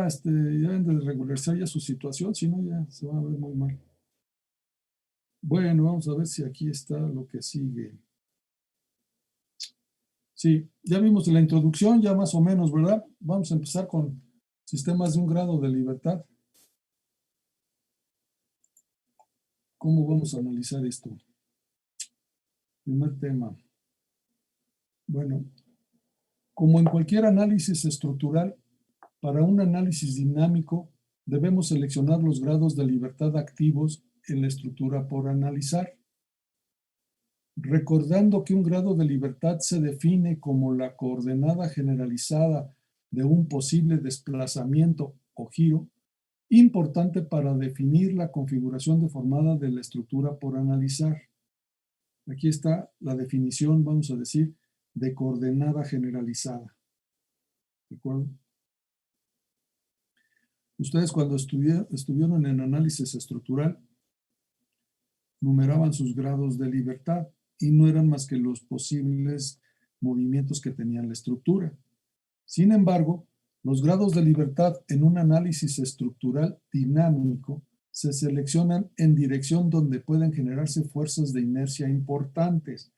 ya deben de regularizar ya su situación, si no ya se va a ver muy mal. Bueno, vamos a ver si aquí está lo que sigue. Sí, ya vimos la introducción, ya más o menos, ¿verdad? Vamos a empezar con sistemas de un grado de libertad. ¿Cómo vamos a analizar esto? Primer tema. Bueno, como en cualquier análisis estructural, para un análisis dinámico debemos seleccionar los grados de libertad activos en la estructura por analizar, recordando que un grado de libertad se define como la coordenada generalizada de un posible desplazamiento o giro, importante para definir la configuración deformada de la estructura por analizar. Aquí está la definición, vamos a decir, de coordenada generalizada. ¿De acuerdo? Ustedes cuando estuvieron en análisis estructural, numeraban sus grados de libertad y no eran más que los posibles movimientos que tenía la estructura. Sin embargo, los grados de libertad en un análisis estructural dinámico se seleccionan en dirección donde pueden generarse fuerzas de inercia importantes.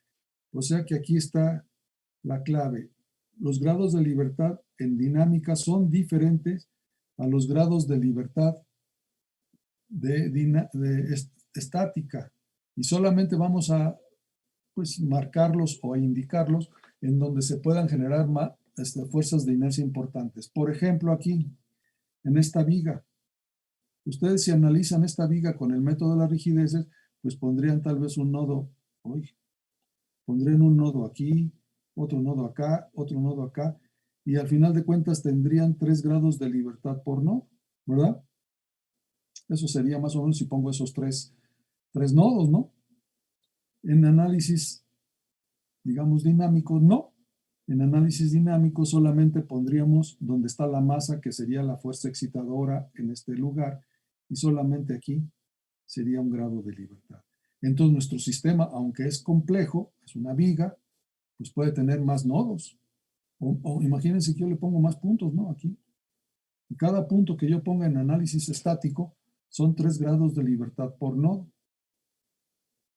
O sea que aquí está la clave. Los grados de libertad en dinámica son diferentes a los grados de libertad de estática y solamente vamos a marcarlos o a indicarlos en donde se puedan generar fuerzas de inercia importantes. Por ejemplo, aquí, en esta viga, ustedes si analizan esta viga con el método de las rigideces, pues pondrían tal vez un nodo, pondrían un nodo aquí, otro nodo acá, y al final de cuentas tendrían 3 grados de libertad por nodo, ¿verdad? Eso sería más o menos si pongo esos tres nodos, ¿no? En análisis, digamos, dinámico, no. En análisis dinámico solamente pondríamos donde está la masa, que sería la fuerza excitadora en este lugar, y solamente aquí sería un grado de libertad. Entonces nuestro sistema, aunque es complejo, es una viga, pues puede tener más nodos. O imagínense que yo le pongo más puntos, ¿no? Aquí. Y cada punto que yo ponga en análisis estático son 3 grados de libertad por nodo.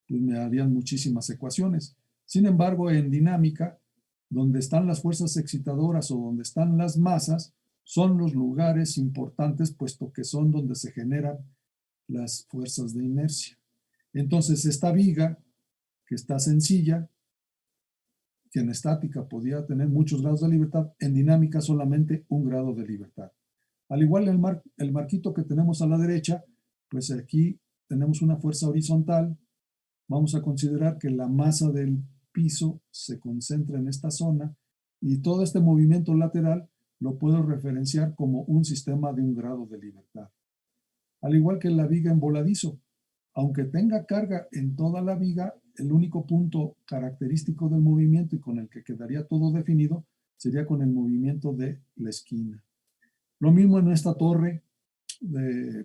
Pues me harían muchísimas ecuaciones. Sin embargo, en dinámica, donde están las fuerzas excitadoras o donde están las masas, son los lugares importantes, puesto que son donde se generan las fuerzas de inercia. Entonces, esta viga, que está sencilla, que en estática podía tener muchos grados de libertad, en dinámica solamente un grado de libertad. Al igual el marquito que tenemos a la derecha, pues aquí tenemos una fuerza horizontal. Vamos a considerar que la masa del piso se concentra en esta zona y todo este movimiento lateral lo puedo referenciar como un sistema de un grado de libertad. Al igual que la viga en voladizo, aunque tenga carga en toda la viga, el único punto característico del movimiento y con el que quedaría todo definido sería con el movimiento de la esquina. Lo mismo en esta torre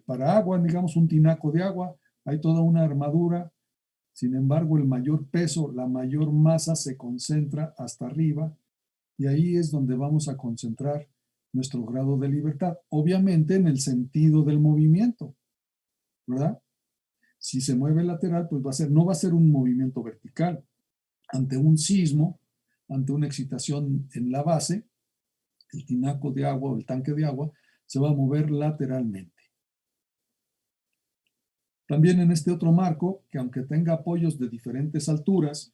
para agua, digamos un tinaco de agua, hay toda una armadura. Sin embargo, el mayor peso, la mayor masa se concentra hasta arriba y ahí es donde vamos a concentrar nuestro grado de libertad. Obviamente en el sentido del movimiento, ¿verdad? Si se mueve lateral, pues no va a ser un movimiento vertical. Ante un sismo, ante una excitación en la base, el tinaco de agua o el tanque de agua se va a mover lateralmente. También en este otro marco, que aunque tenga apoyos de diferentes alturas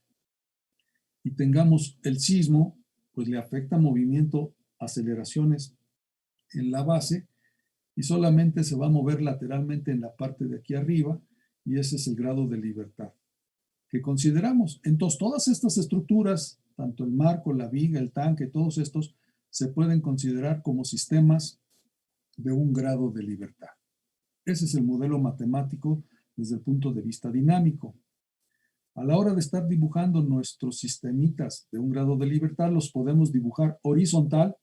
y tengamos el sismo, pues le afecta movimiento, aceleraciones en la base y solamente se va a mover lateralmente en la parte de aquí arriba y ese es el grado de libertad que consideramos. Entonces, todas estas estructuras, tanto el marco, la viga, el tanque, todos estos, se pueden considerar como sistemas de un grado de libertad. Ese es el modelo matemático desde el punto de vista dinámico. A la hora de estar dibujando nuestros sistemitas de un grado de libertad, los podemos dibujar horizontal,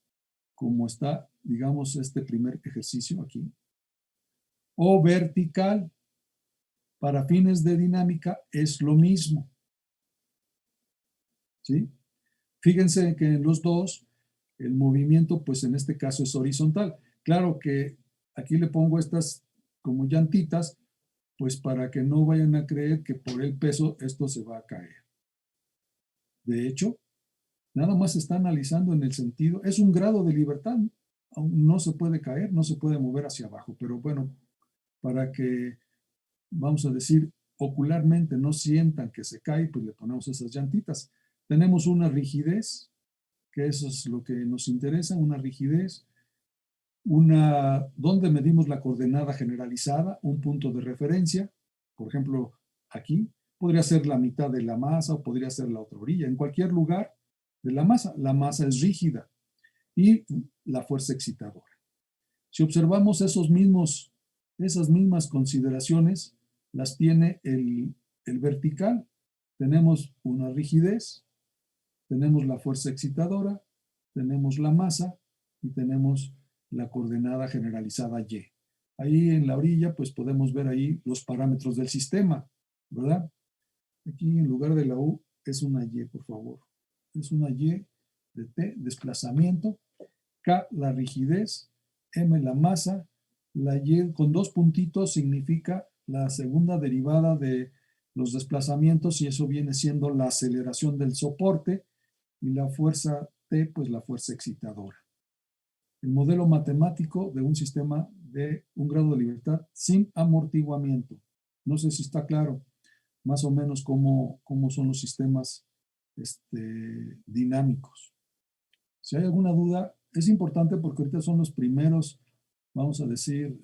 como está, digamos, este primer ejercicio aquí, o vertical. Para fines de dinámica es lo mismo. ¿Sí? Fíjense que en los dos, el movimiento, pues en este caso es horizontal, Claro que aquí le pongo estas como llantitas, pues para que no vayan a creer que por el peso esto se va a caer. De hecho, nada más se está analizando en el sentido, es un grado de libertad, aún no se puede caer, no se puede mover hacia abajo, pero bueno, para que, vamos a decir, ocularmente no sientan que se cae, pues le ponemos esas llantitas. Tenemos una rigidez, que eso es lo que nos interesa, una rigidez, donde medimos la coordenada generalizada, un punto de referencia, por ejemplo, aquí, podría ser la mitad de la masa o podría ser la otra orilla, en cualquier lugar de la masa es rígida y la fuerza excitadora. Si observamos esas mismas consideraciones, las tiene el vertical. Tenemos una rigidez, tenemos la fuerza excitadora, tenemos la masa y tenemos la coordenada generalizada Y. Ahí en la orilla, pues podemos ver ahí los parámetros del sistema, ¿verdad? Aquí en lugar de la U es una Y, por favor. Es una Y de T, desplazamiento, K, la rigidez, M, la masa, la Y con dos puntitos significa la segunda derivada de los desplazamientos y eso viene siendo la aceleración del soporte y la fuerza T, pues la fuerza excitadora. El modelo matemático de un sistema de un grado de libertad sin amortiguamiento. No sé si está claro más o menos cómo son los sistemas dinámicos. Si hay alguna duda, es importante porque ahorita son los primeros, vamos a decir,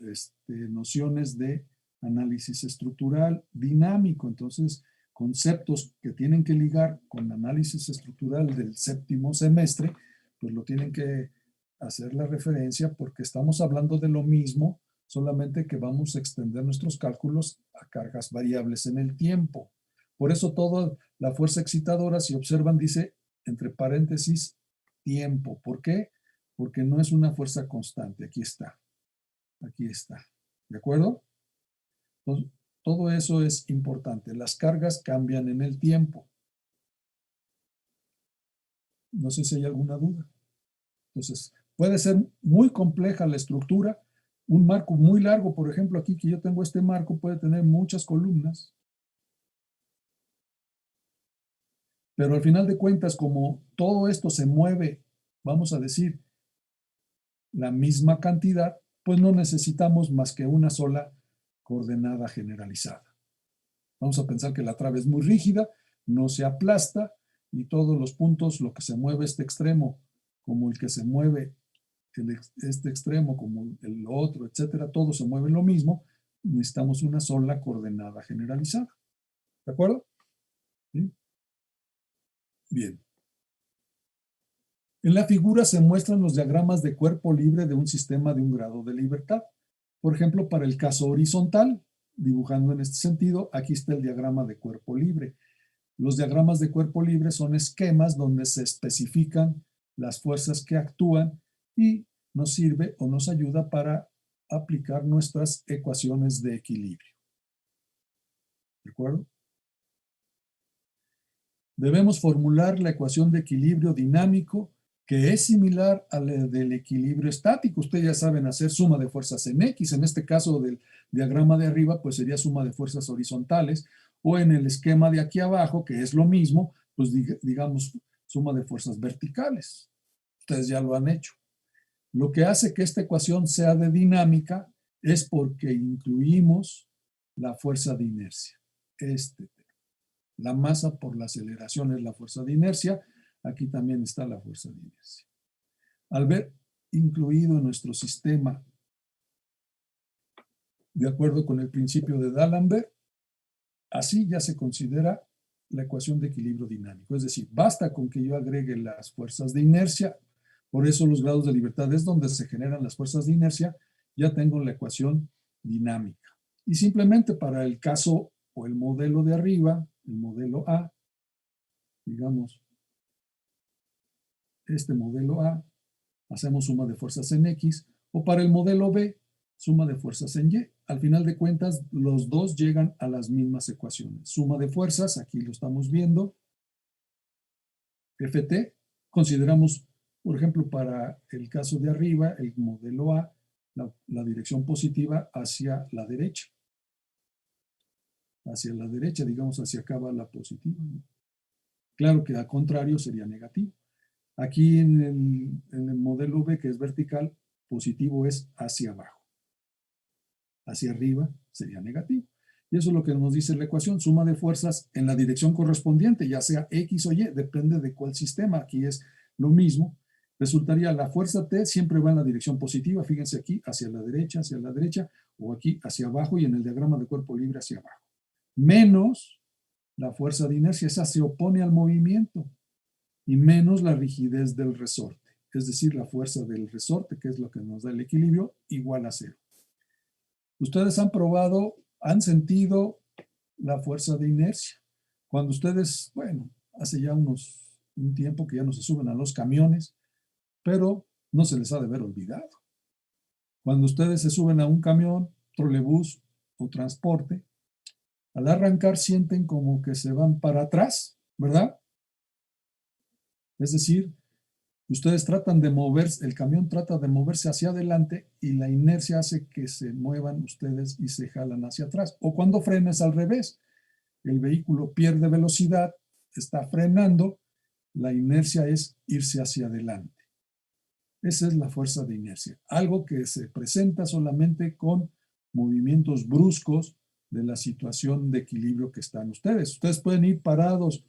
nociones de análisis estructural dinámico. Entonces, conceptos que tienen que ligar con análisis estructural del séptimo semestre, pues lo tienen que hacer la referencia porque estamos hablando de lo mismo, solamente que vamos a extender nuestros cálculos a cargas variables en el tiempo. Por eso toda la fuerza excitadora, si observan, dice entre paréntesis tiempo. ¿Por qué? Porque no es una fuerza constante. Aquí está. Aquí está. ¿De acuerdo? Entonces, todo eso es importante. Las cargas cambian en el tiempo. No sé si hay alguna duda. Entonces, puede ser muy compleja la estructura. Un marco muy largo, por ejemplo, aquí que yo tengo este marco, puede tener muchas columnas. Pero al final de cuentas, como todo esto se mueve, vamos a decir, la misma cantidad, pues no necesitamos más que una sola coordenada generalizada. Vamos a pensar que la trave es muy rígida, no se aplasta y todos los puntos, lo que se mueve este extremo, como el que se mueve este extremo, como el otro, etcétera, todo se mueve lo mismo, necesitamos una sola coordenada generalizada. ¿De acuerdo? ¿Sí? Bien. En la figura se muestran los diagramas de cuerpo libre de un sistema de un grado de libertad. Por ejemplo, para el caso horizontal, dibujando en este sentido, aquí está el diagrama de cuerpo libre. Los diagramas de cuerpo libre son esquemas donde se especifican las fuerzas que actúan y nos sirve o nos ayuda para aplicar nuestras ecuaciones de equilibrio. ¿De acuerdo? Debemos formular la ecuación de equilibrio dinámico que es similar a la del equilibrio estático. Ustedes ya saben hacer suma de fuerzas en X. En este caso del diagrama de arriba, pues sería suma de fuerzas horizontales. O en el esquema de aquí abajo, que es lo mismo, pues digamos suma de fuerzas verticales. Ustedes ya lo han hecho. Lo que hace que esta ecuación sea de dinámica es porque incluimos la fuerza de inercia. La masa por la aceleración es la fuerza de inercia. Aquí también está la fuerza de inercia. Al ver incluido en nuestro sistema, de acuerdo con el principio de D'Alembert, así ya se considera la ecuación de equilibrio dinámico. Es decir, basta con que yo agregue las fuerzas de inercia. Por eso los grados de libertad es donde se generan las fuerzas de inercia. Ya tengo la ecuación dinámica. Y simplemente para el caso o el modelo de arriba, el modelo A, digamos, este modelo A, hacemos suma de fuerzas en X, o para el modelo B, suma de fuerzas en Y. Al final de cuentas, los dos llegan a las mismas ecuaciones. Suma de fuerzas, aquí lo estamos viendo, Ft, consideramos, por ejemplo, para el caso de arriba, el modelo A, la dirección positiva hacia la derecha. Hacia la derecha, digamos, hacia acá va la positiva, ¿no? Claro que al contrario sería negativo. Aquí en el modelo V, que es vertical, positivo es hacia abajo. Hacia arriba sería negativo. Y eso es lo que nos dice la ecuación, suma de fuerzas en la dirección correspondiente, ya sea X o Y, depende de cuál sistema. Aquí es lo mismo. Resultaría la fuerza T siempre va en la dirección positiva, fíjense aquí, hacia la derecha, o aquí hacia abajo y en el diagrama de cuerpo libre hacia abajo. Menos la fuerza de inercia, esa se opone al movimiento, y menos la rigidez del resorte, es decir, la fuerza del resorte, que es lo que nos da el equilibrio, igual a cero. Ustedes han probado, han sentido la fuerza de inercia. Cuando ustedes, bueno, hace ya un tiempo que ya no se suben a los camiones, pero no se les ha de haber olvidado. Cuando ustedes se suben a un camión, trolebús o transporte, al arrancar sienten como que se van para atrás, ¿verdad? Es decir, ustedes tratan de moverse, el camión trata de moverse hacia adelante y la inercia hace que se muevan ustedes y se jalan hacia atrás. O cuando frena es al revés. El vehículo pierde velocidad, está frenando, la inercia es irse hacia adelante. Esa es la fuerza de inercia. Algo que se presenta solamente con movimientos bruscos de la situación de equilibrio que están ustedes. Ustedes pueden ir parados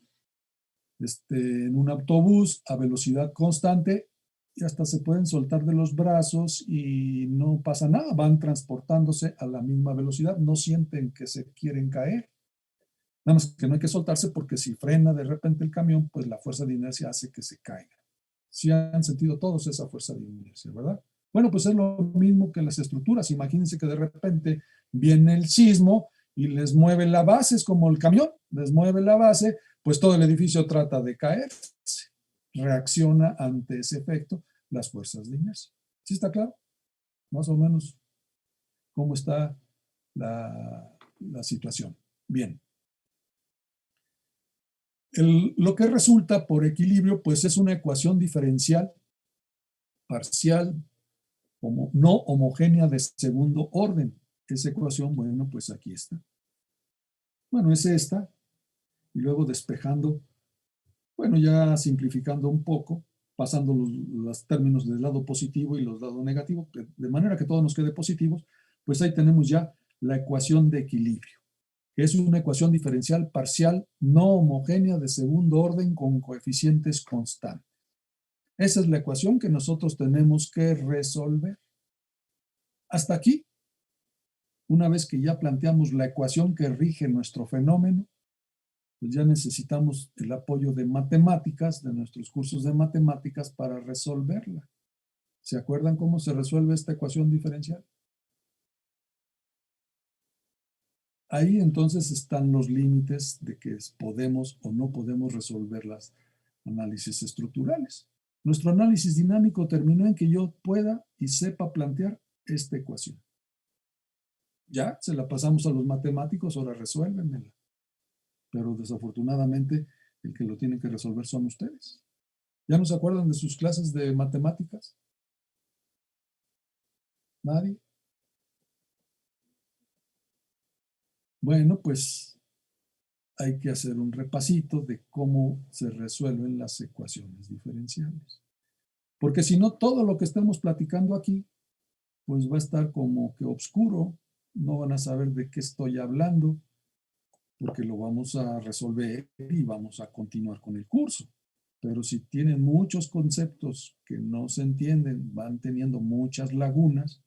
en un autobús a velocidad constante y hasta se pueden soltar de los brazos y no pasa nada, van transportándose a la misma velocidad, no sienten que se quieren caer. Nada más que no hay que soltarse porque si frena de repente el camión, pues la fuerza de inercia hace que se caiga. Si han sentido todos esa fuerza de inercia, ¿verdad? Bueno, pues es lo mismo que las estructuras. Imagínense que de repente viene el sismo y les mueve la base, es como el camión, les mueve la base, pues todo el edificio trata de caerse. Reacciona ante ese efecto las fuerzas de inercia. ¿Sí está claro? Más o menos cómo está la situación. Bien. Lo que resulta por equilibrio, pues es una ecuación diferencial parcial no homogénea de segundo orden. Esa ecuación, bueno, pues aquí está. Bueno, es esta, y luego despejando, bueno, ya simplificando un poco, pasando los términos del lado positivo y los lados negativos, de manera que todo nos quede positivos, pues ahí tenemos ya la ecuación de equilibrio, que es una ecuación diferencial parcial no homogénea de segundo orden con coeficientes constantes. Esa es la ecuación que nosotros tenemos que resolver. Hasta aquí, una vez que ya planteamos la ecuación que rige nuestro fenómeno, pues ya necesitamos el apoyo de matemáticas, de nuestros cursos de matemáticas para resolverla. ¿Se acuerdan cómo se resuelve esta ecuación diferencial? Ahí entonces están los límites de que podemos o no podemos resolver los análisis estructurales. Nuestro análisis dinámico terminó en que yo pueda y sepa plantear esta ecuación. Ya se la pasamos a los matemáticos, ahora resuélvenmela. Pero desafortunadamente el que lo tiene que resolver son ustedes. ¿Ya no se acuerdan de sus clases de matemáticas? ¿Nadie? Bueno, pues hay que hacer un repasito de cómo se resuelven las ecuaciones diferenciales. Porque si no, todo lo que estemos platicando aquí, pues va a estar como que oscuro, no van a saber de qué estoy hablando, porque lo vamos a resolver y vamos a continuar con el curso. Pero si tienen muchos conceptos que no se entienden, van teniendo muchas lagunas,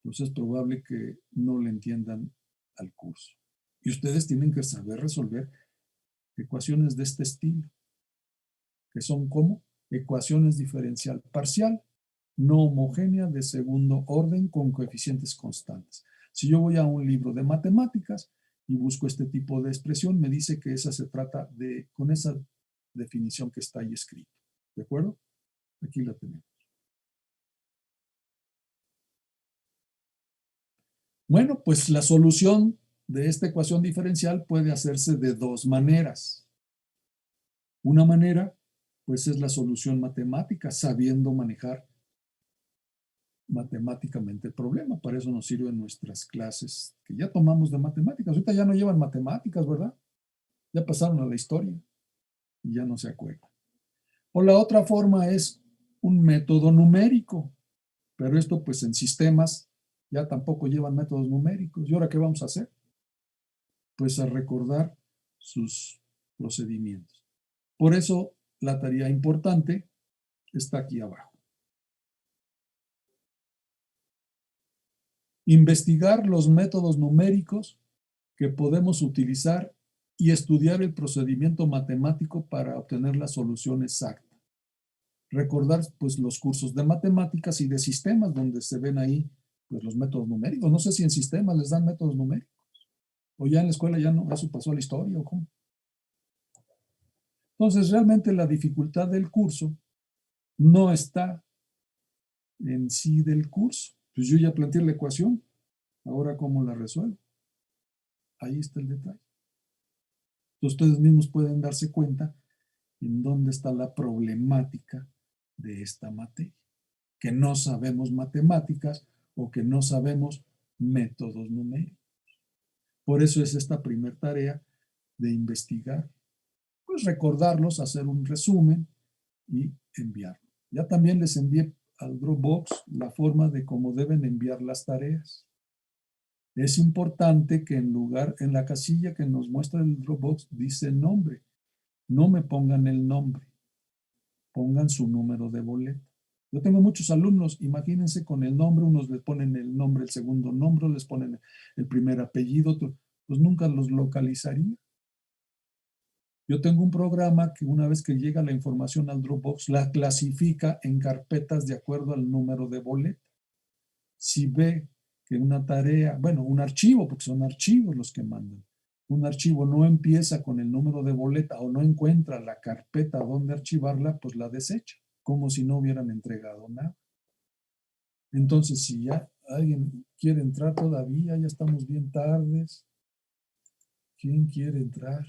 pues es probable que no le entiendan al curso. Y ustedes tienen que saber resolver ecuaciones de este estilo, que son como ecuaciones diferencial parcial, no homogénea de segundo orden con coeficientes constantes. Si yo voy a un libro de matemáticas y busco este tipo de expresión, me dice que esa se trata con esa definición que está ahí escrita. ¿De acuerdo? Aquí la tenemos. Bueno, pues la solución de esta ecuación diferencial puede hacerse de dos maneras. Una manera, pues es la solución matemática, sabiendo manejar matemáticamente el problema. Para eso nos sirven nuestras clases que ya tomamos de matemáticas. Ahorita ya no llevan matemáticas, ¿verdad? Ya pasaron a la historia y ya no se acuerdan. O la otra forma es un método numérico, pero esto pues en sistemas ya tampoco llevan métodos numéricos. ¿Y ahora qué vamos a hacer? Pues a recordar sus procedimientos. Por eso la tarea importante está aquí abajo. Investigar los métodos numéricos que podemos utilizar y estudiar el procedimiento matemático para obtener la solución exacta. Recordar pues los cursos de matemáticas y de sistemas donde se ven ahí pues los métodos numéricos. No sé si en sistemas les dan métodos numéricos o ya en la escuela ya no, eso pasó a la historia o cómo. Entonces realmente la dificultad del curso no está en sí del curso. Pues yo ya planteé la ecuación, ahora cómo la resuelvo. Ahí está el detalle. Entonces, ustedes mismos pueden darse cuenta en dónde está la problemática de esta materia, que no sabemos matemáticas o que no sabemos métodos numéricos. Por eso es esta primera tarea de investigar, pues recordarlos, hacer un resumen y enviarlo. Ya también les envié al Dropbox la forma de cómo deben enviar las tareas. Es importante que en la casilla que nos muestra el Dropbox dice nombre. No me pongan el nombre, pongan su número de boleto. Yo tengo muchos alumnos, imagínense con el nombre, unos les ponen el nombre, el segundo nombre, les ponen el primer apellido, pues nunca los localizaría. Yo tengo un programa que una vez que llega la información al Dropbox, la clasifica en carpetas de acuerdo al número de boleta. Si ve que una tarea, bueno, un archivo, porque son archivos los que mandan, un archivo no empieza con el número de boleta o no encuentra la carpeta donde archivarla, pues la desecha, como si no hubieran entregado nada. Entonces, si ya alguien quiere entrar todavía, ya estamos bien tardes. ¿Quién quiere entrar?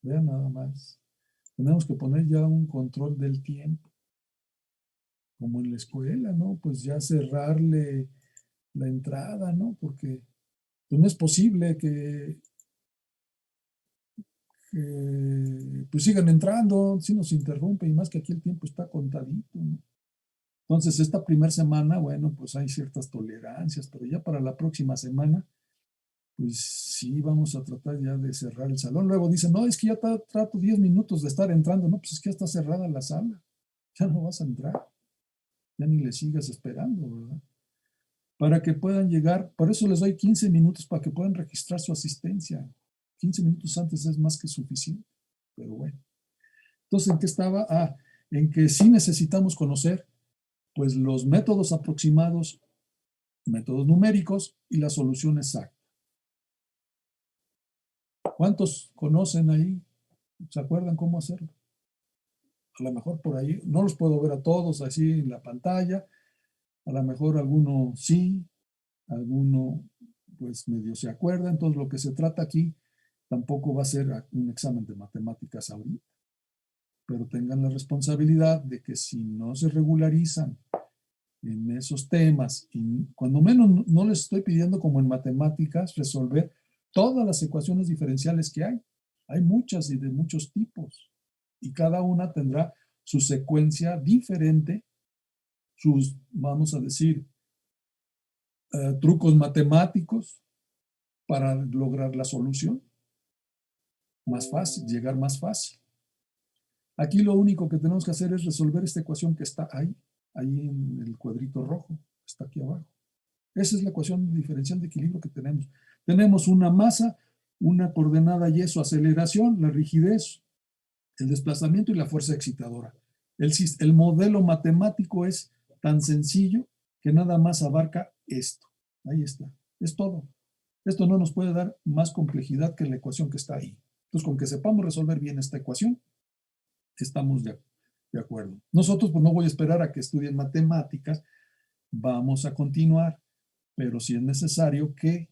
Vean nada más. Tenemos que poner ya un control del tiempo, como en la escuela, ¿no? Pues ya cerrarle la entrada, ¿no? Porque pues, no es posible que pues sigan entrando, si nos interrumpe, y más que aquí el tiempo está contadito, ¿no? Entonces, esta primera semana, bueno, pues hay ciertas tolerancias, pero ya para la próxima semana, pues sí vamos a tratar ya de cerrar el salón. Luego dicen, no, es que ya trato 10 minutos de estar entrando. No, pues es que ya está cerrada la sala. Ya no vas a entrar. Ya ni le sigas esperando, ¿verdad? Para que puedan llegar, por eso les doy 15 minutos para que puedan registrar su asistencia. 15 minutos antes es más que suficiente, pero bueno. Entonces, ¿en qué estaba? En que sí necesitamos conocer pues los métodos aproximados, métodos numéricos y la solución exacta. ¿Cuántos conocen ahí? ¿Se acuerdan cómo hacerlo? A lo mejor por ahí, no los puedo ver a todos así en la pantalla, a lo mejor alguno sí, alguno pues medio se acuerda. Entonces lo que se trata aquí tampoco va a ser un examen de matemáticas ahorita, pero tengan la responsabilidad de que si no se regularizan en esos temas, y cuando menos no les estoy pidiendo como en matemáticas resolver todas las ecuaciones diferenciales que hay. Hay muchas y de muchos tipos, y cada una tendrá su secuencia diferente, sus, vamos a decir, trucos matemáticos para lograr la solución más fácil, llegar más fácil. Aquí lo único que tenemos que hacer es resolver esta ecuación que está ahí en el cuadrito rojo, está aquí abajo. Esa es la ecuación diferencial de equilibrio que tenemos. Tenemos una masa, una coordenada y su aceleración, la rigidez, el desplazamiento y la fuerza excitadora. El modelo matemático es tan sencillo que nada más abarca esto. Ahí está. Es todo. Esto no nos puede dar más complejidad que la ecuación que está ahí. Entonces, con que sepamos resolver bien esta ecuación, estamos de acuerdo. Nosotros, pues no voy a esperar a que estudien matemáticas, vamos a continuar, pero sí es necesario que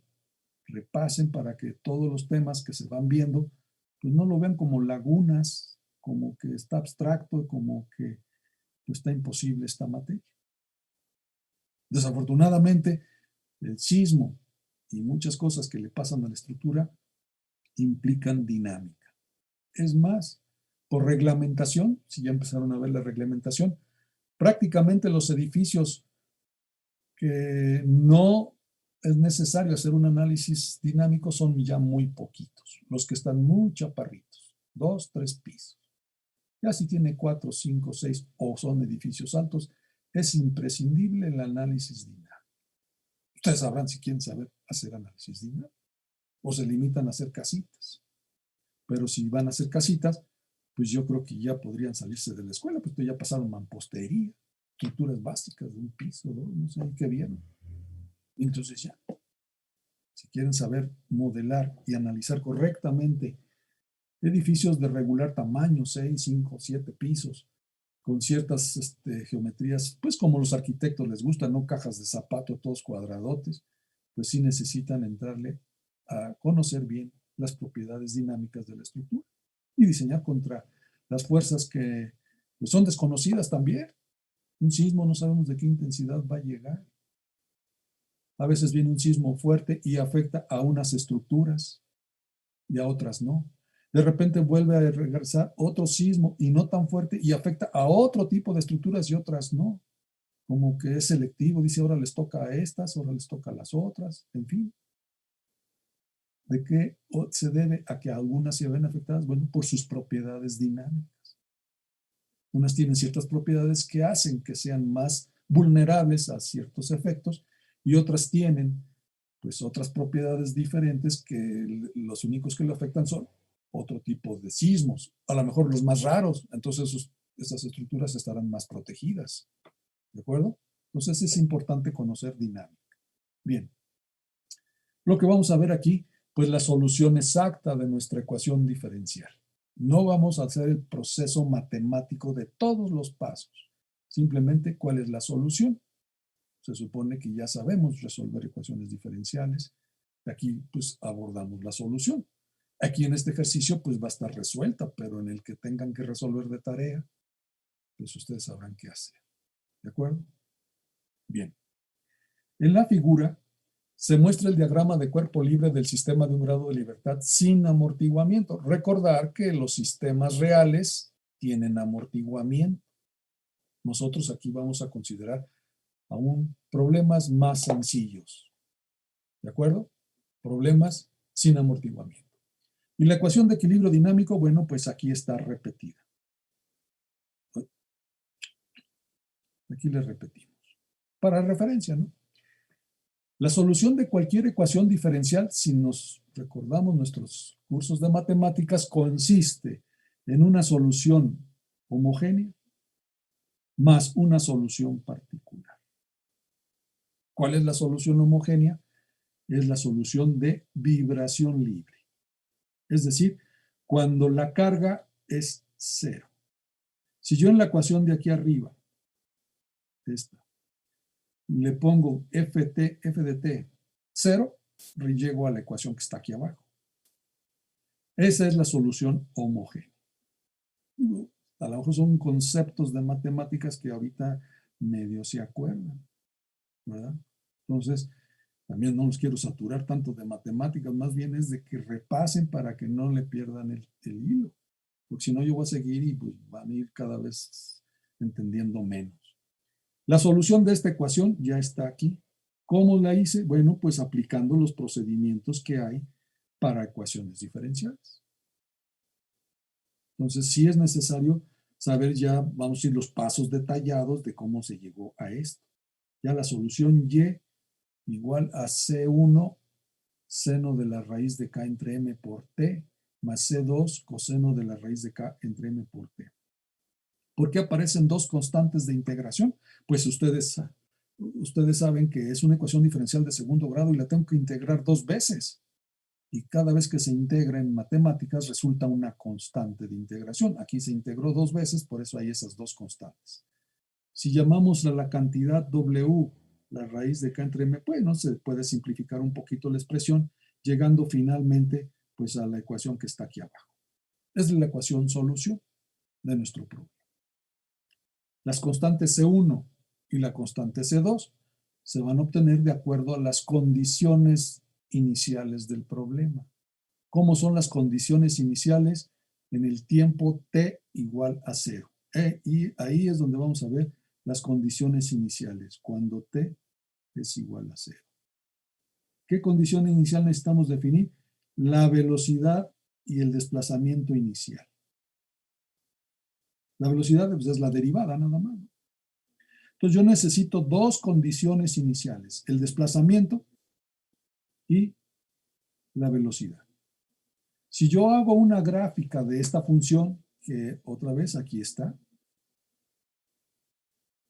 repasen para que todos los temas que se van viendo, pues no lo vean como lagunas, como que está abstracto, como que pues, está imposible esta materia. Desafortunadamente, el sismo y muchas cosas que le pasan a la estructura implican dinámica. Es más, por reglamentación, si ya empezaron a ver la reglamentación, prácticamente los edificios que no es necesario hacer un análisis dinámico son ya muy poquitos, los que están muy chaparritos, 2, 3 pisos. Ya si tiene 4, 5, 6 o son edificios altos, es imprescindible el análisis dinámico. Ustedes sabrán si quieren saber hacer análisis dinámico o se limitan a hacer casitas. Pero si van a hacer casitas, pues yo creo que ya podrían salirse de la escuela, pues ya pasaron mampostería, estructuras básicas de un piso, no sé qué vieron. Entonces ya, si quieren saber modelar y analizar correctamente edificios de regular tamaño, 6, 5, 7 pisos, con ciertas geometrías, pues como los arquitectos les gustan, no cajas de zapato todos cuadradotes, pues sí necesitan entrarle a conocer bien las propiedades dinámicas de la estructura y diseñar contra las fuerzas que pues, son desconocidas también. Un sismo no sabemos de qué intensidad va a llegar. A veces viene un sismo fuerte y afecta a unas estructuras y a otras no. De repente vuelve a regresar otro sismo y no tan fuerte y afecta a otro tipo de estructuras y otras no. Como que es selectivo, dice ahora les toca a estas, ahora les toca a las otras, en fin. ¿De qué se debe a que algunas se ven afectadas? Bueno, por sus propiedades dinámicas. Unas tienen ciertas propiedades que hacen que sean más vulnerables a ciertos efectos y otras tienen pues otras propiedades diferentes que los únicos que lo afectan son otro tipo de sismos, a lo mejor los más raros, entonces esas estructuras estarán más protegidas, ¿de acuerdo? Entonces es importante conocer dinámica. Bien, lo que vamos a ver aquí, pues la solución exacta de nuestra ecuación diferencial. No vamos a hacer el proceso matemático de todos los pasos, simplemente cuál es la solución. Se supone que ya sabemos resolver ecuaciones diferenciales. Aquí pues abordamos la solución. Aquí en este ejercicio pues va a estar resuelta, pero en el que tengan que resolver de tarea, pues ustedes sabrán qué hacer. ¿De acuerdo? Bien. En la figura se muestra el diagrama de cuerpo libre del sistema de un grado de libertad sin amortiguamiento. Recordar que los sistemas reales tienen amortiguamiento. Nosotros aquí vamos a considerar aún problemas más sencillos. ¿De acuerdo? Problemas sin amortiguamiento. Y la ecuación de equilibrio dinámico, bueno, pues aquí está repetida. Aquí le repetimos. Para referencia, ¿no? La solución de cualquier ecuación diferencial, si nos recordamos nuestros cursos de matemáticas, consiste en una solución homogénea más una solución particular. ¿Cuál es la solución homogénea? Es la solución de vibración libre. Es decir, cuando la carga es cero. Si yo en la ecuación de aquí arriba, esta, le pongo Ft, f de t, 0, llego a la ecuación que está aquí abajo. Esa es la solución homogénea. A lo mejor son conceptos de matemáticas que ahorita medio se acuerdan, ¿verdad? Entonces, también no los quiero saturar tanto de matemáticas, más bien es de que repasen para que no le pierdan el hilo, porque si no yo voy a seguir y pues van a ir cada vez entendiendo menos. La solución de esta ecuación ya está aquí. ¿Cómo la hice? Bueno, pues aplicando los procedimientos que hay para ecuaciones diferenciales. Entonces, sí es necesario saber ya, vamos a decir, los pasos detallados de cómo se llegó a esto. Ya la solución y igual a C1 seno de la raíz de K entre M por T más C2 coseno de la raíz de K entre M por T. ¿Por qué aparecen dos constantes de integración? Pues ustedes saben que es una ecuación diferencial de segundo grado y la tengo que integrar dos veces. Y cada vez que se integra en matemáticas resulta una constante de integración. Aquí se integró dos veces, por eso hay esas dos constantes. Si llamamos a la cantidad W la raíz de K entre M, bueno, se puede simplificar un poquito la expresión, llegando finalmente pues a la ecuación que está aquí abajo. Es la ecuación solución de nuestro problema. Las constantes C1 y la constante C2 se van a obtener de acuerdo a las condiciones iniciales del problema. ¿Cómo son las condiciones iniciales? En el tiempo t igual a 0. Y ahí es donde vamos a ver las condiciones iniciales, cuando t es igual a 0. ¿Qué condición inicial necesitamos definir? La velocidad y el desplazamiento inicial. La velocidad pues, es la derivada nada más. Entonces yo necesito dos condiciones iniciales, el desplazamiento y la velocidad. Si yo hago una gráfica de esta función, que otra vez aquí está,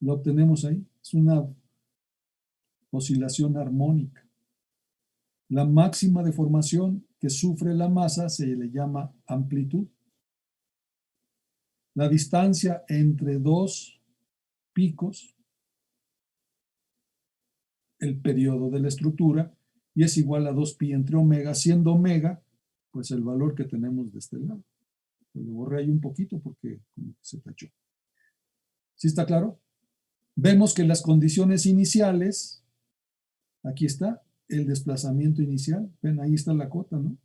lo obtenemos ahí, es una oscilación armónica. La máxima deformación que sufre la masa se le llama amplitud. La distancia entre dos picos, el periodo de la estructura, y es igual a 2pi entre omega, siendo omega, pues el valor que tenemos de este lado. Le borré ahí un poquito porque como que se tachó. ¿Sí está claro? Vemos que las condiciones iniciales, aquí está, el desplazamiento inicial, ven, ahí está la cota, ¿no?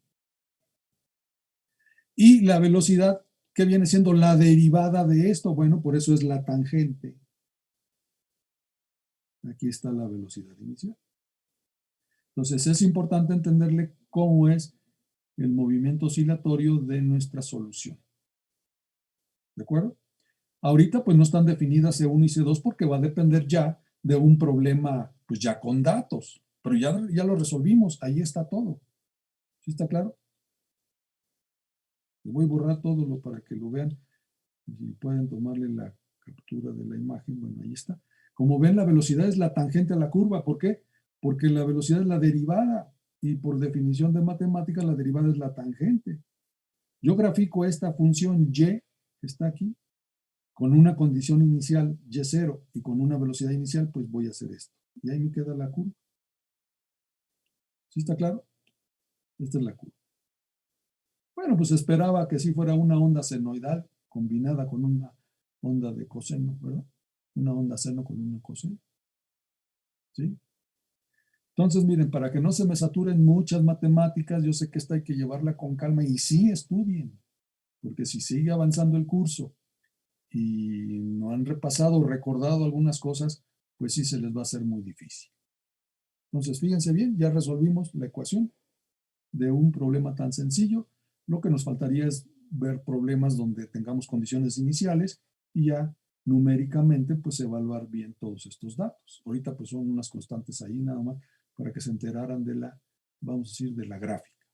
Y la velocidad, ¿qué viene siendo la derivada de esto? Bueno, por eso es la tangente. Aquí está la velocidad inicial. Entonces es importante entenderle cómo es el movimiento oscilatorio de nuestra solución. ¿De acuerdo? Ahorita pues no están definidas C1 y C2 porque va a depender ya de un problema pues ya con datos. Pero ya lo resolvimos, ahí está todo. ¿Sí está claro? Les voy a borrar todo para que lo vean. Y si pueden tomarle la captura de la imagen, bueno, ahí está. Como ven, la velocidad es la tangente a la curva. ¿Por qué? Porque la velocidad es la derivada y por definición de matemáticas la derivada es la tangente. Yo grafico esta función y que está aquí con una condición inicial y0 y con una velocidad inicial, pues voy a hacer esto. Y ahí me queda la curva. ¿Sí está claro? Esta es la curva. Bueno, pues esperaba que sí fuera una onda senoidal combinada con una onda de coseno, ¿verdad? Una onda seno con una coseno. ¿Sí? Entonces, miren, para que no se me saturen muchas matemáticas, yo sé que esta hay que llevarla con calma y sí estudien, porque si sigue avanzando el curso y no han repasado o recordado algunas cosas, pues sí se les va a hacer muy difícil. Entonces, fíjense bien, ya resolvimos la ecuación de un problema tan sencillo. Lo que nos faltaría es ver problemas donde tengamos condiciones iniciales y ya numéricamente pues evaluar bien todos estos datos. Ahorita pues son unas constantes ahí nada más para que se enteraran de la, vamos a decir, de la gráfica.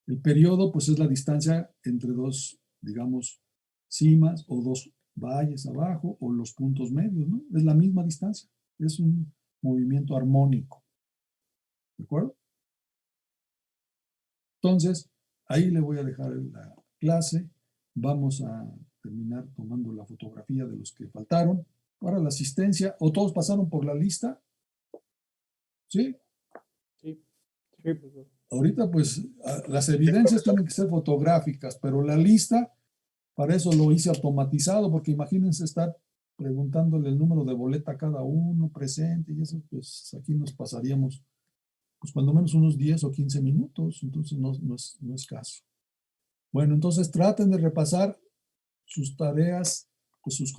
El periodo pues es la distancia entre dos, digamos, cimas o dos valles abajo o los puntos medios, ¿no? Es la misma distancia, es un movimiento armónico. ¿De acuerdo? Entonces, ahí le voy a dejar la clase. Vamos a terminar tomando la fotografía de los que faltaron para la asistencia. ¿O todos pasaron por la lista? ¿Sí? Sí, sí, profesor. Ahorita, pues, las evidencias tienen que ser fotográficas, pero la lista, para eso lo hice automatizado, porque imagínense estar preguntándole el número de boleta a cada uno presente y eso, pues, aquí nos pasaríamos, pues, cuando menos unos 10 o 15 minutos, entonces no es caso. Bueno, entonces traten de repasar sus tareas, pues sus